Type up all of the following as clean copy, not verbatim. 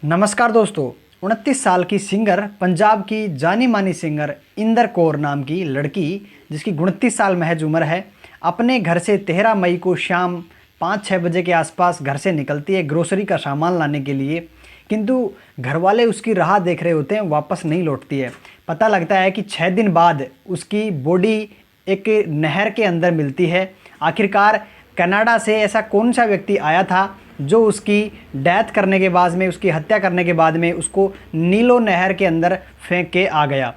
नमस्कार दोस्तों। 29 साल की सिंगर, पंजाब की जानी मानी सिंगर इंदर कौर नाम की लड़की, जिसकी 29 साल महज उम्र है, अपने घर से 13 मई को शाम 5-6 बजे के आसपास घर से निकलती है ग्रोसरी का सामान लाने के लिए। किंतु घर वाले उसकी राह देख रहे होते हैं, वापस नहीं लौटती है। पता लगता है कि 6 दिन बाद उसकी बॉडी एक नहर के अंदर मिलती है। आखिरकार कनाडा से ऐसा कौन सा व्यक्ति आया था जो उसकी डेथ करने के बाद में, उसकी हत्या करने के बाद में उसको नीलो नहर के अंदर फेंक के आ गया।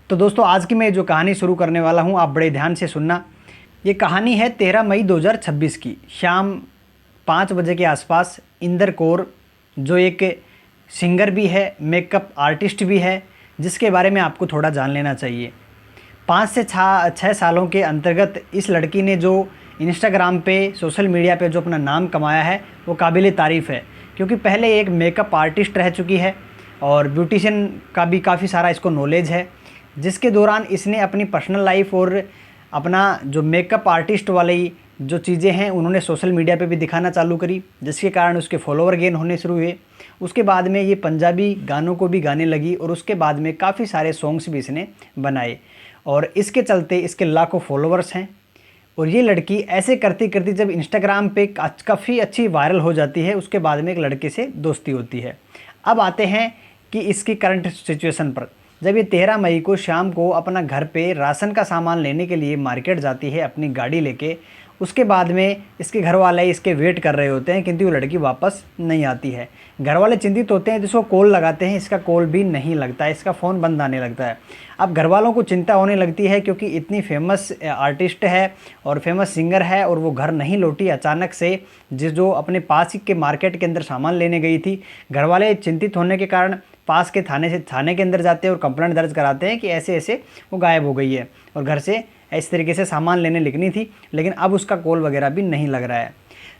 तो दोस्तों, आज की मैं जो कहानी शुरू करने वाला हूँ, आप बड़े ध्यान से सुनना। ये कहानी है 13 मई 2026 की शाम 5 बजे के आसपास। इंदर कौर, जो एक सिंगर भी है, मेकअप आर्टिस्ट भी है, जिसके बारे में आपको थोड़ा जान लेना चाहिए। 5 से 6 सालों के अंतर्गत इस लड़की ने जो इंस्टाग्राम पे, सोशल मीडिया पे जो अपना नाम कमाया है, वो काबिल तारीफ़ है। क्योंकि पहले एक मेकअप आर्टिस्ट रह चुकी है और ब्यूटिशियन का भी काफ़ी सारा इसको नॉलेज है, जिसके दौरान इसने अपनी पर्सनल लाइफ और अपना जो मेकअप आर्टिस्ट वाली जो चीज़ें हैं उन्होंने सोशल मीडिया पे भी दिखाना चालू करी, जिसके कारण उसके फॉलोवर गेन होने शुरू हुए। उसके बाद में ये पंजाबी गानों को भी गाने लगी और उसके बाद में काफ़ी सारे सॉन्ग्स भी इसने बनाए और इसके चलते इसके लाखों फॉलोवर्स हैं। और ये लड़की ऐसे करती करती जब इंस्टाग्राम पे काफ़ी अच्छी वायरल हो जाती है, उसके बाद में एक लड़के से दोस्ती होती है। अब आते हैं कि इसकी करंट सिचुएशन पर। जब ये 13 मई को शाम को अपना घर पे राशन का सामान लेने के लिए मार्केट जाती है अपनी गाड़ी लेके, उसके बाद में इसके घर वाले इसके वेट कर रहे होते हैं, किंतु वो लड़की वापस नहीं आती है। घर वाले चिंतित होते हैं, जिसको कॉल लगाते हैं, इसका कॉल भी नहीं लगता है, इसका फ़ोन बंद आने लगता है। अब घर वालों को चिंता होने लगती है, क्योंकि इतनी फेमस आर्टिस्ट है और फेमस सिंगर है और वो घर नहीं लौटी अचानक से, जो अपने पास ही के मार्केट के अंदर सामान लेने गई थी। घर वाले चिंतित होने के कारण पास के थाने के अंदर जाते हैं और कंप्लेंट दर्ज कराते हैं कि ऐसे ऐसे वो गायब हो गई है और घर से इस तरीके से सामान लेने निकली थी, लेकिन अब उसका कॉल वगैरह भी नहीं लग रहा है।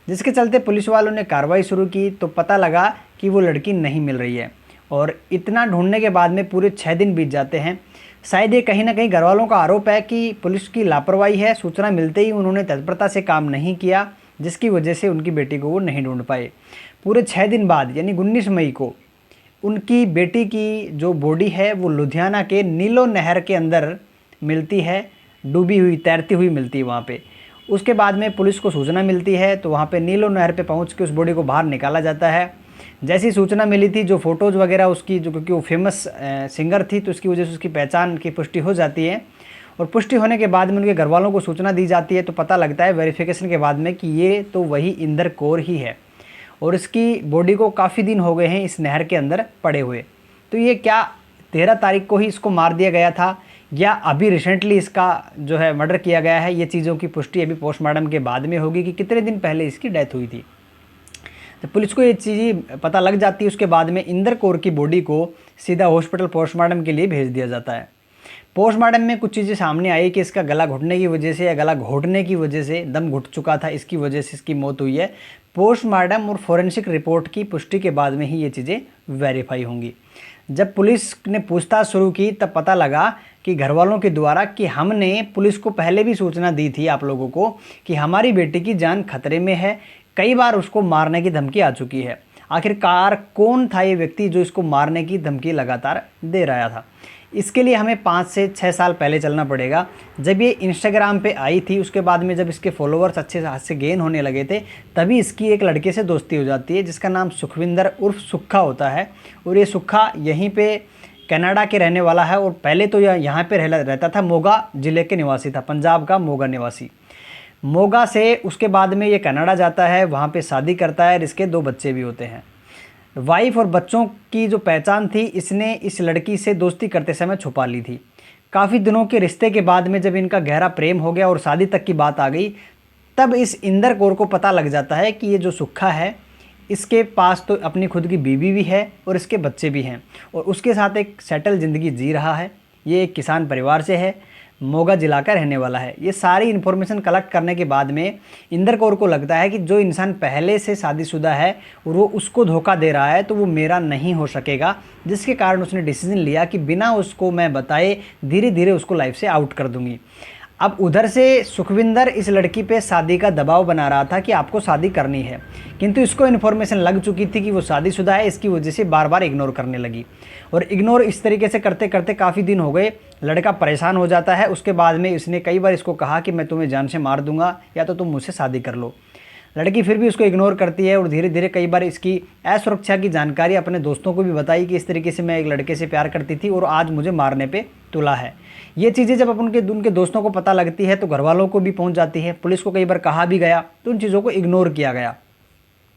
जिसके चलते पुलिस वालों ने कार्रवाई शुरू की तो पता लगा कि वो लड़की नहीं मिल रही है। और इतना ढूंढने के बाद में पूरे 6 दिन बीत जाते हैं। शायद ये कहीं ना कहीं घर वालों का आरोप है कि पुलिस की लापरवाही है। सूचना मिलते ही उन्होंने तत्परता से काम नहीं किया, जिसकी वजह से उनकी बेटी को वो नहीं ढूंढ पाए। पूरे 6 दिन बाद यानी 19 मई को उनकी बेटी की जो बॉडी है वो लुधियाना के नीलो नहर के अंदर मिलती है, डूबी हुई, तैरती हुई मिलती है वहाँ पे। उसके बाद में पुलिस को सूचना मिलती है तो वहाँ पे नीलो नहर पे पहुँच के उस बॉडी को बाहर निकाला जाता है। जैसी सूचना मिली थी, जो फ़ोटोज़ वगैरह उसकी, जो क्योंकि वो फेमस सिंगर थी तो उसकी वजह से उसकी पहचान की पुष्टि हो जाती है। और पुष्टि होने के बाद में उनके घर वालों को सूचना दी जाती है तो पता लगता है वेरिफिकेशन के बाद में कि ये तो वही इंदर कौर ही है और इसकी बॉडी को काफ़ी दिन हो गए हैं इस नहर के अंदर पड़े हुए। तो ये क्या 13 तारीख को ही इसको मार दिया गया था या अभी रिसेंटली इसका जो है मर्डर किया गया है, ये चीज़ों की पुष्टि अभी पोस्टमार्टम के बाद में होगी कि कितने दिन पहले इसकी डेथ हुई थी। तो पुलिस को ये चीज़ पता लग जाती है। उसके बाद में इंदर कौर की बॉडी को सीधा हॉस्पिटल पोस्टमार्टम के लिए भेज दिया जाता है। पोस्टमार्टम में कुछ चीज़ें सामने आई कि इसका गला घुटने की वजह से या गला घोटने की वजह से, दम घुट चुका था, इसकी वजह से इसकी मौत हुई है। पोस्टमार्टम और फोरेंसिक रिपोर्ट की पुष्टि के बाद में ही ये चीज़ें वेरीफाई होंगी। जब पुलिस ने पूछताछ शुरू की तब पता लगा कि घर वालों के द्वारा कि हमने पुलिस को पहले भी सूचना दी थी आप लोगों को कि हमारी बेटी की जान खतरे में है, कई बार उसको मारने की धमकी आ चुकी है। आखिरकार कौन था ये व्यक्ति जो इसको मारने की धमकी लगातार दे रहा था? इसके लिए हमें 5 से 6 साल पहले चलना पड़ेगा। जब ये इंस्टाग्राम पे आई थी, उसके बाद में जब इसके फॉलोअर्स अच्छे हाथ से गेन होने लगे थे, तभी इसकी एक लड़के से दोस्ती हो जाती है जिसका नाम सुखविंदर उर्फ सुक्खा होता है। और ये सुक्खा यहीं पे कनाडा के रहने वाला है और पहले तो यह यहाँ पे रहता था, मोगा ज़िले के निवासी था, पंजाब का मोगा निवासी। मोगा से उसके बाद में ये कनाडा जाता है, वहाँ पे शादी करता है और इसके 2 बच्चे भी होते हैं। वाइफ और बच्चों की जो पहचान थी इसने इस लड़की से दोस्ती करते समय छुपा ली थी। काफ़ी दिनों के रिश्ते के बाद में जब इनका गहरा प्रेम हो गया और शादी तक की बात आ गई, तब इस इंदर कौर को पता लग जाता है कि ये जो सुक्खा है इसके पास तो अपनी खुद की बीवी भी है और इसके बच्चे भी हैं और उसके साथ एक सेटल ज़िंदगी जी रहा है। ये एक किसान परिवार से है, मोगा जिला का रहने वाला है। ये सारी इन्फॉर्मेशन कलेक्ट करने के बाद में इंदर कौर को लगता है कि जो इंसान पहले से शादीशुदा है और वो उसको धोखा दे रहा है तो वो मेरा नहीं हो सकेगा, जिसके कारण उसने डिसीजन लिया कि बिना उसको मैं बताए धीरे धीरे उसको लाइफ से आउट कर दूंगी। अब उधर से सुखविंदर इस लड़की पे शादी का दबाव बना रहा था कि आपको शादी करनी है, किंतु इसको इन्फॉर्मेशन लग चुकी थी कि वो शादीशुदा है। इसकी वजह से बार बार इग्नोर करने लगी और इग्नोर इस तरीके से करते करते काफ़ी दिन हो गए। लड़का परेशान हो जाता है। उसके बाद में इसने कई बार इसको कहा कि मैं तुम्हें जान से मार दूंगा या तो तुम मुझसे शादी कर लो। लड़की फिर भी उसको इग्नोर करती है और धीरे धीरे कई बार इसकी असुरक्षा की जानकारी अपने दोस्तों को भी बताई कि इस तरीके से मैं एक लड़के से प्यार करती थी और आज मुझे मारने पे तुला है। ये चीज़ें जब उनके दोस्तों को पता लगती है तो घर वालों को भी पहुंच जाती है। पुलिस को कई बार कहा भी गया तो उन चीज़ों को इग्नोर किया गया।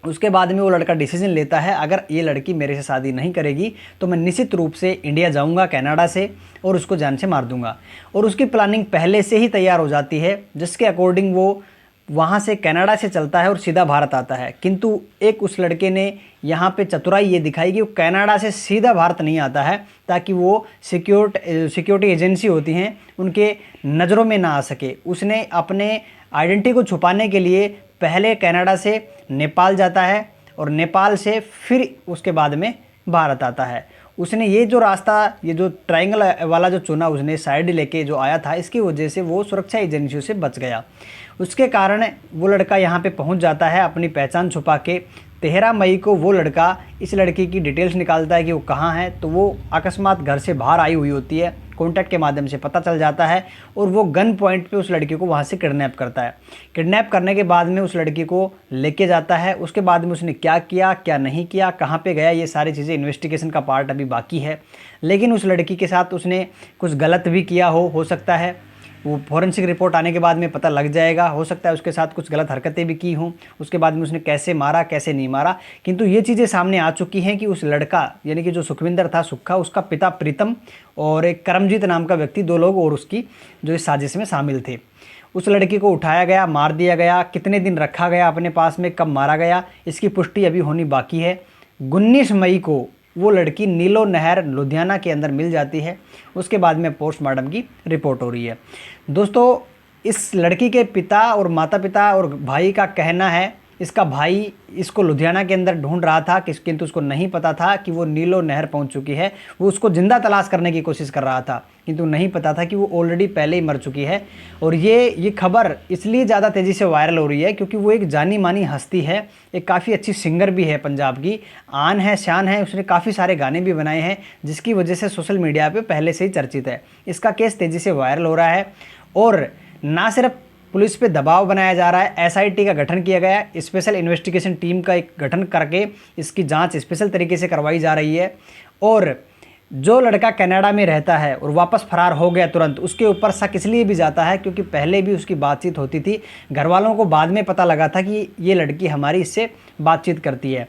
उसके बाद में वो लड़का डिसीजन लेता है, अगर ये लड़की मेरे से शादी नहीं करेगी तो मैं निश्चित रूप से इंडिया जाऊंगा कनाडा से और उसको जान से मार दूंगा। और उसकी प्लानिंग पहले से ही तैयार हो जाती है, जिसके अकॉर्डिंग वो वहाँ से कनाडा से चलता है और सीधा भारत आता है। किंतु एक उस लड़के ने यहाँ पे चतुराई ये दिखाई कि वो कनाडा से सीधा भारत नहीं आता है ताकि वो सिक्योरिटी एजेंसी होती हैं उनके नज़रों में ना आ सके। उसने अपने आइडेंटिटी को छुपाने के लिए पहले कनाडा से नेपाल जाता है और नेपाल से फिर उसके बाद में भारत आता है। उसने ये जो रास्ता, ये जो ट्रायंगल वाला जो चुना, उसने साइड लेके जो आया था, इसकी वजह से वो सुरक्षा एजेंसियों से बच गया। उसके कारण वो लड़का यहाँ पे पहुँच जाता है अपनी पहचान छुपा के। 13 मई को वो लड़का इस लड़की की डिटेल्स निकालता है कि वो कहाँ है, तो वो अकस्मात घर से बाहर आई हुई होती है। कॉन्टैक्ट के माध्यम से पता चल जाता है और वो गन पॉइंट पे उस लड़की को वहाँ से किडनैप करता है। किडनैप करने के बाद में उस लड़की को लेके जाता है। उसके बाद में उसने क्या किया, क्या नहीं किया, कहाँ पे गया, ये सारी चीज़ें इन्वेस्टिगेशन का पार्ट अभी बाकी है। लेकिन उस लड़की के साथ उसने कुछ गलत भी किया हो सकता है। वो फॉरेंसिक रिपोर्ट आने के बाद में पता लग जाएगा। हो सकता है उसके साथ कुछ गलत हरकतें भी की हों। उसके बाद में उसने कैसे मारा, कैसे नहीं मारा, किंतु ये चीज़ें सामने आ चुकी हैं कि उस लड़का यानी कि जो सुखविंदर था सुक्खा, उसका पिता प्रीतम और एक करमजीत नाम का व्यक्ति, 2 लोग और उसकी जो इस साजिश में शामिल थे। उस लड़की को उठाया गया, मार दिया गया। कितने दिन रखा गया अपने पास में, कब मारा गया, इसकी पुष्टि अभी होनी बाकी है। 19 मई को वो लड़की नीलो नहर लुधियाना के अंदर मिल जाती है। उसके बाद में पोस्टमार्टम की रिपोर्ट हो रही है। दोस्तों, इस लड़की के पिता और माता पिता और भाई का कहना है इसका भाई इसको लुधियाना के अंदर ढूंढ रहा था, किंतु उसको नहीं पता था कि वो नीलो नहर पहुंच चुकी है। वो उसको जिंदा तलाश करने की कोशिश कर रहा था, किंतु नहीं पता था कि वो ऑलरेडी पहले ही मर चुकी है। और ये खबर इसलिए ज़्यादा तेज़ी से वायरल हो रही है क्योंकि वो एक जानी मानी हस्ती है, एक काफ़ी अच्छी सिंगर भी है, पंजाब की आन है, शान है। उसने काफ़ी सारे गाने भी बनाए हैं जिसकी वजह से सोशल मीडिया पर पहले से ही चर्चित है। इसका केस तेज़ी से वायरल हो रहा है और ना सिर्फ पुलिस पे दबाव बनाया जा रहा है, एसआईटी का गठन किया गया है, स्पेशल इन्वेस्टिगेशन टीम का एक गठन करके इसकी जांच स्पेशल तरीके से करवाई जा रही है। और जो लड़का कनाडा में रहता है और वापस फरार हो गया तुरंत, उसके ऊपर शक इसलिए भी जाता है क्योंकि पहले भी उसकी बातचीत होती थी। घर वालों को बाद में पता लगा था कि ये लड़की हमारी इससे बातचीत करती है।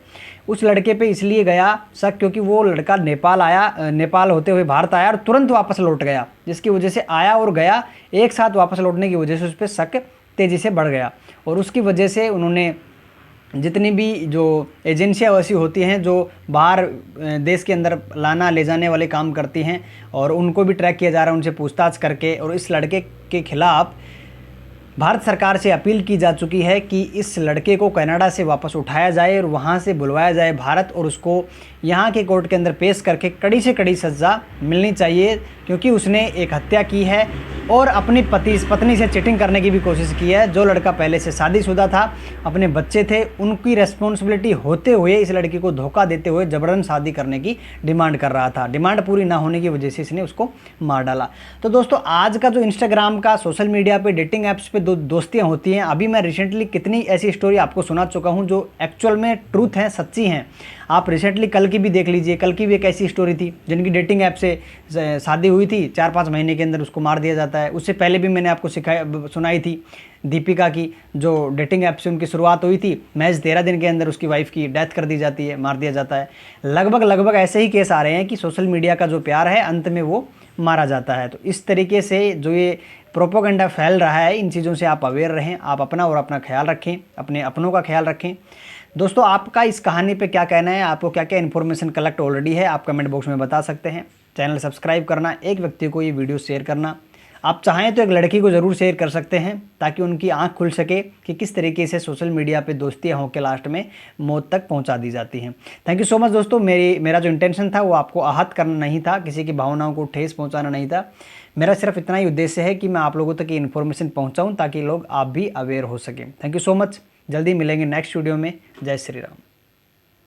उस लड़के पे इसलिए गया शक क्योंकि वो लड़का नेपाल होते हुए भारत आया और तुरंत वापस लौट गया, जिसकी वजह से आया और गया एक साथ वापस लौटने की वजह से उस पर शक तेज़ी से बढ़ गया। और उसकी वजह से उन्होंने जितनी भी जो एजेंसियाँ वैसी होती हैं जो बाहर देश के अंदर लाना ले जाने वाले काम करती हैं, और उनको भी ट्रैक किया जा रहा है उनसे पूछताछ करके। और इस लड़के के खिलाफ़ भारत सरकार से अपील की जा चुकी है कि इस लड़के को कनाडा से वापस उठाया जाए और वहाँ से बुलवाया जाए भारत, और उसको यहाँ के कोर्ट के अंदर पेश करके कड़ी से कड़ी सज़ा मिलनी चाहिए, क्योंकि उसने एक हत्या की है और अपनी पत्नी से चीटिंग करने की भी कोशिश की है। जो लड़का पहले से शादीशुदा था, अपने बच्चे थे, उनकी रेस्पॉन्सिबिलिटी होते हुए इस लड़की को धोखा देते हुए जबरन शादी करने की डिमांड कर रहा था। डिमांड पूरी ना होने की वजह से इसने उसको मार डाला। तो दोस्तों, आज का जो इंस्टाग्राम का, सोशल मीडिया पे, डेटिंग ऐप्स पे दोस्तियाँ होती हैं, अभी मैं रिसेंटली कितनी ऐसी स्टोरी आपको सुना चुका हूँ जो एक्चुअल में ट्रूथ हैं, सच्ची हैं। आप रिसेंटली कल की भी देख लीजिए, कल की भी एक ऐसी स्टोरी थी जिनकी डेटिंग ऐप से शादी हुई थी, 4-5 महीने के अंदर उसको मार दिया जाता है। उससे पहले भी मैंने आपको सुनाई थी दीपिका की, जो डेटिंग ऐप से उनकी शुरुआत हुई थी, महज 13 दिन के अंदर उसकी वाइफ की डेथ कर दी जाती है, मार दिया जाता है। लगभग ऐसे ही केस आ रहे हैं कि सोशल मीडिया का जो प्यार है अंत में वो मारा जाता है। तो इस तरीके से जो ये प्रोपोगंडा फैल रहा है, इन चीज़ों से आप अवेयर रहें, आप अपना और अपना ख्याल रखें, अपने अपनों का ख्याल रखें। दोस्तों, आपका इस कहानी पे क्या कहना है, आपको क्या क्या इन्फॉर्मेशन कलेक्ट ऑलरेडी है, आप कमेंट बॉक्स में बता सकते हैं। चैनल सब्सक्राइब करना, एक व्यक्ति को ये वीडियो शेयर करना, आप चाहें तो एक लड़की को ज़रूर शेयर कर सकते हैं ताकि उनकी आंख खुल सके कि किस तरीके से सोशल मीडिया पे दोस्तियाँ होकर लास्ट में मौत तक पहुंचा दी जाती हैं। थैंक यू सो मच दोस्तों। मेरा जो इंटेंशन था वो आपको आहत करना नहीं था, किसी की भावनाओं को ठेस पहुंचाना नहीं था। मेरा सिर्फ इतना ही उद्देश्य है कि मैं आप लोगों तक ये इन्फॉर्मेशन पहुँचाऊँ ताकि लोग आप भी अवेयर हो सकें। Thank you so much. जल्दी मिलेंगे नेक्स्ट वीडियो में। जय श्री राम।